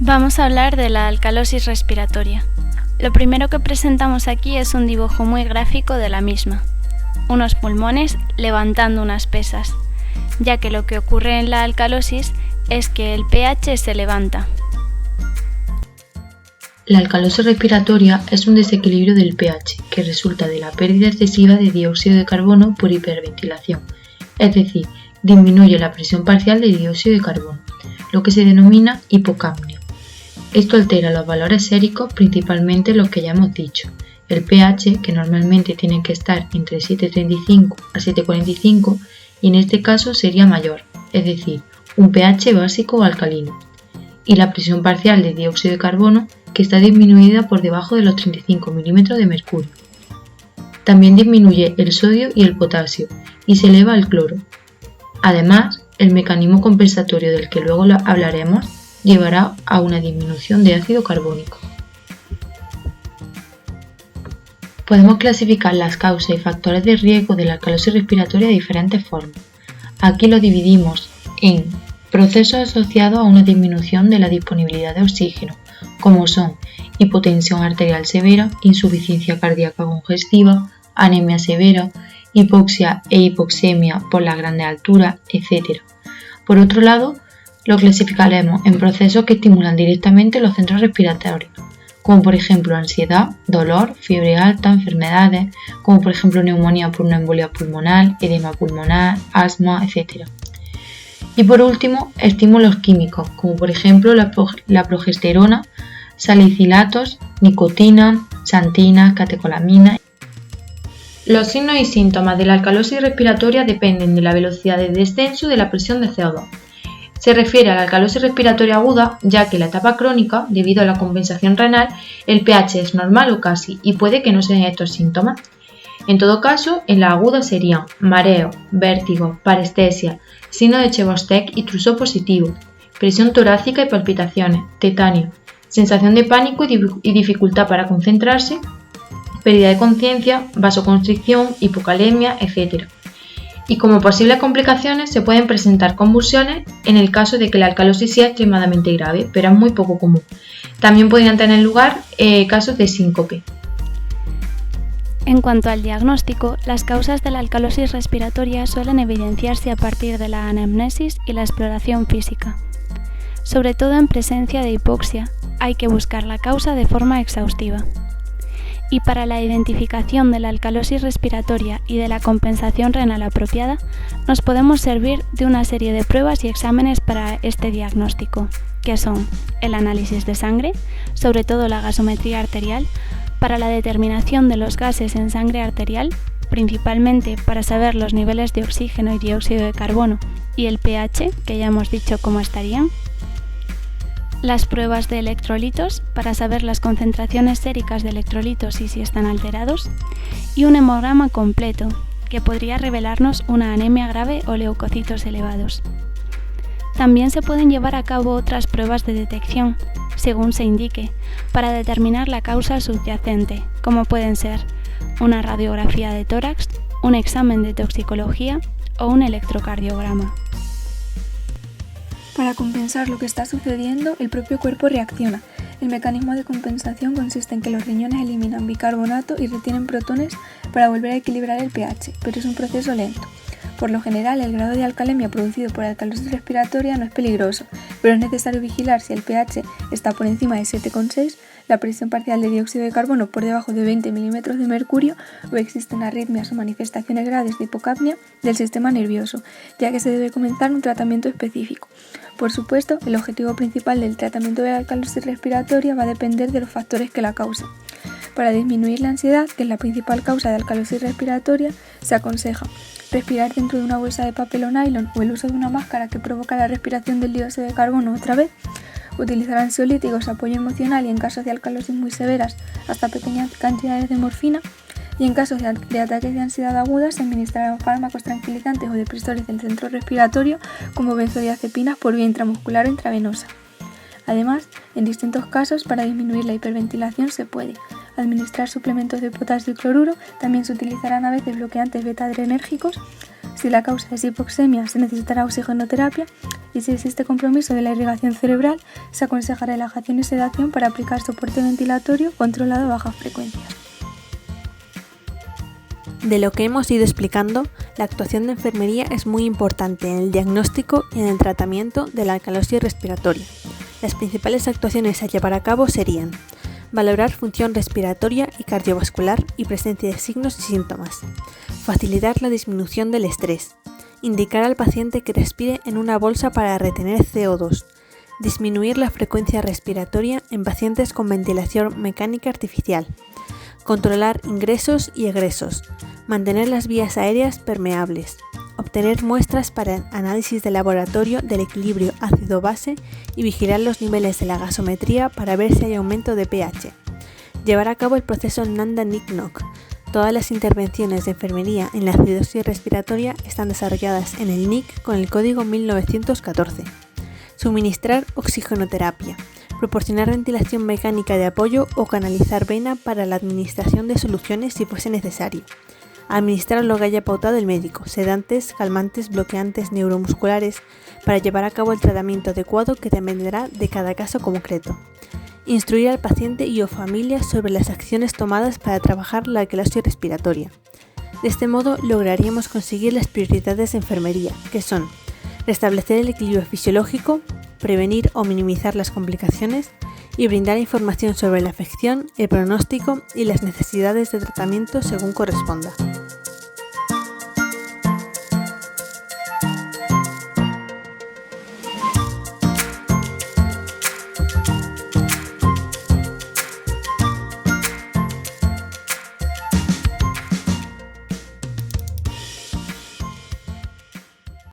Vamos a hablar de la alcalosis respiratoria. Lo primero que presentamos aquí es un dibujo muy gráfico de la misma. Unos pulmones levantando unas pesas, ya que lo que ocurre en la alcalosis es que el pH se levanta. La alcalosis respiratoria es un desequilibrio del pH que resulta de la pérdida excesiva de dióxido de carbono por hiperventilación, es decir, disminuye la presión parcial de dióxido de carbono, lo que se denomina hipocapnia. Esto altera los valores séricos, principalmente los que ya hemos dicho. El pH, que normalmente tiene que estar entre 7,35 a 7,45, y en este caso sería mayor, es decir, un pH básico o alcalino. Y la presión parcial de dióxido de carbono, que está disminuida por debajo de los 35 milímetros de mercurio. También disminuye el sodio y el potasio, y se eleva el cloro. Además, el mecanismo compensatorio del que luego hablaremos llevará a una disminución de ácido carbónico. Podemos clasificar las causas y factores de riesgo de la alcalosis respiratoria de diferentes formas. Aquí lo dividimos en procesos asociados a una disminución de la disponibilidad de oxígeno, como son hipotensión arterial severa, insuficiencia cardíaca congestiva, anemia severa, hipoxia e hipoxemia por las grandes alturas, etc. Por otro lado, lo clasificaremos en procesos que estimulan directamente los centros respiratorios, como por ejemplo ansiedad, dolor, fiebre alta, enfermedades, como por ejemplo neumonía por una embolia pulmonar, edema pulmonar, asma, etc. Y por último, estímulos químicos, como por ejemplo la progesterona, salicilatos, nicotina, xantina, catecolamina. Los signos y síntomas de la alcalosis respiratoria dependen de la velocidad de descenso de la presión de CO2. Se refiere a la alcalosis respiratoria aguda, ya que en la etapa crónica, debido a la compensación renal, el pH es normal o casi y puede que no se den estos síntomas. En todo caso, en la aguda serían mareo, vértigo, parestesia, signo de Chebostek y Trousseau positivo, presión torácica y palpitaciones, tetanio, sensación de pánico y dificultad para concentrarse, pérdida de conciencia, vasoconstricción, hipocalemia, etc. Y como posibles complicaciones se pueden presentar convulsiones en el caso de que la alcalosis sea extremadamente grave, pero es muy poco común. También podrían tener lugar casos de síncope. En cuanto al diagnóstico, las causas de la alcalosis respiratoria suelen evidenciarse a partir de la anamnesis y la exploración física. Sobre todo en presencia de hipoxia, hay que buscar la causa de forma exhaustiva. Y para la identificación de la alcalosis respiratoria y de la compensación renal apropiada, nos podemos servir de una serie de pruebas y exámenes para este diagnóstico, que son el análisis de sangre, sobre todo la gasometría arterial, para la determinación de los gases en sangre arterial, principalmente para saber los niveles de oxígeno y dióxido de carbono y el pH, que ya hemos dicho cómo estarían. Las pruebas de electrolitos para saber las concentraciones séricas de electrolitos y si están alterados, y un hemograma completo, que podría revelarnos una anemia grave o leucocitos elevados. También se pueden llevar a cabo otras pruebas de detección, según se indique, para determinar la causa subyacente, como pueden ser una radiografía de tórax, un examen de toxicología o un electrocardiograma. Para compensar lo que está sucediendo, el propio cuerpo reacciona. El mecanismo de compensación consiste en que los riñones eliminan bicarbonato y retienen protones para volver a equilibrar el pH, pero es un proceso lento. Por lo general, el grado de alcalemia producido por alcalosis respiratoria no es peligroso, pero es necesario vigilar si el pH está por encima de 7,6, la presión parcial de dióxido de carbono por debajo de 20 milímetros de mercurio o existen arritmias o manifestaciones graves de hipocapnia del sistema nervioso, ya que se debe comenzar un tratamiento específico. Por supuesto, el objetivo principal del tratamiento de la alcalosis respiratoria va a depender de los factores que la causan. Para disminuir la ansiedad, que es la principal causa de alcalosis respiratoria, se aconseja respirar dentro de una bolsa de papel o nylon o el uso de una máscara que provoca la respiración del dióxido de carbono otra vez, utilizar ansiolíticos, apoyo emocional y en casos de alcalosis muy severas hasta pequeñas cantidades de morfina, y en casos de ataques de ansiedad aguda se administrarán fármacos tranquilizantes o depresores del centro respiratorio como benzodiazepinas por vía intramuscular o intravenosa. Además, en distintos casos, para disminuir la hiperventilación se puede administrar suplementos de potasio y cloruro, también se utilizarán a veces bloqueantes beta-adrenérgicos. Si la causa es hipoxemia, se necesitará oxigenoterapia y si existe compromiso de la irrigación cerebral, se aconseja relajación y sedación para aplicar soporte ventilatorio controlado a bajas frecuencias. De lo que hemos ido explicando, la actuación de enfermería es muy importante en el diagnóstico y en el tratamiento de la alcalosis respiratoria. Las principales actuaciones a llevar a cabo serían: valorar función respiratoria y cardiovascular y presencia de signos y síntomas, facilitar la disminución del estrés, indicar al paciente que respire en una bolsa para retener CO2, disminuir la frecuencia respiratoria en pacientes con ventilación mecánica artificial, controlar ingresos y egresos, mantener las vías aéreas permeables, obtener muestras para análisis de laboratorio del equilibrio ácido-base y vigilar los niveles de la gasometría para ver si hay aumento de pH. Llevar a cabo el proceso Nanda-Nick-Knock. Todas las intervenciones de enfermería en la acidosis respiratoria están desarrolladas en el NIC con el código 1914. Suministrar oxigenoterapia. Proporcionar ventilación mecánica de apoyo o canalizar vena para la administración de soluciones si fuese necesario. Administrar lo que haya pautado el médico, sedantes, calmantes, bloqueantes neuromusculares, para llevar a cabo el tratamiento adecuado que dependerá de cada caso concreto. Instruir al paciente y o familia sobre las acciones tomadas para trabajar la alcalosis respiratoria. De este modo lograríamos conseguir las prioridades de enfermería, que son: restablecer el equilibrio fisiológico, prevenir o minimizar las complicaciones y brindar información sobre la afección, el pronóstico y las necesidades de tratamiento según corresponda.